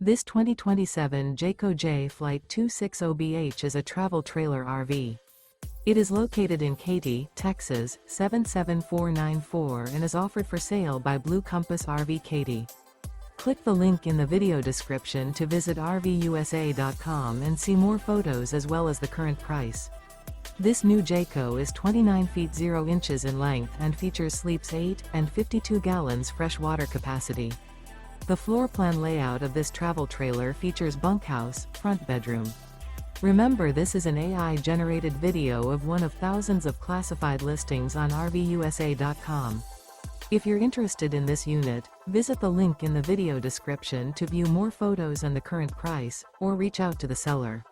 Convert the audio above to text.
This 2027 Jayco Jay Flight 260BH is a travel trailer RV. It is located in Katy, Texas, 77494 and is offered for sale by Blue Compass RV Katy. Click the link in the video description to visit RVUSA.com and see more photos as well as the current price. This new Jayco is 29 feet 0 inches in length and features sleeps 8 and 52 gallons fresh water capacity. The floor plan layout of this travel trailer features bunkhouse, front bedroom. Remember, this is an AI-generated video of one of thousands of classified listings on RVUSA.com. If you're interested in this unit, visit the link in the video description to view more photos and the current price, or reach out to the seller.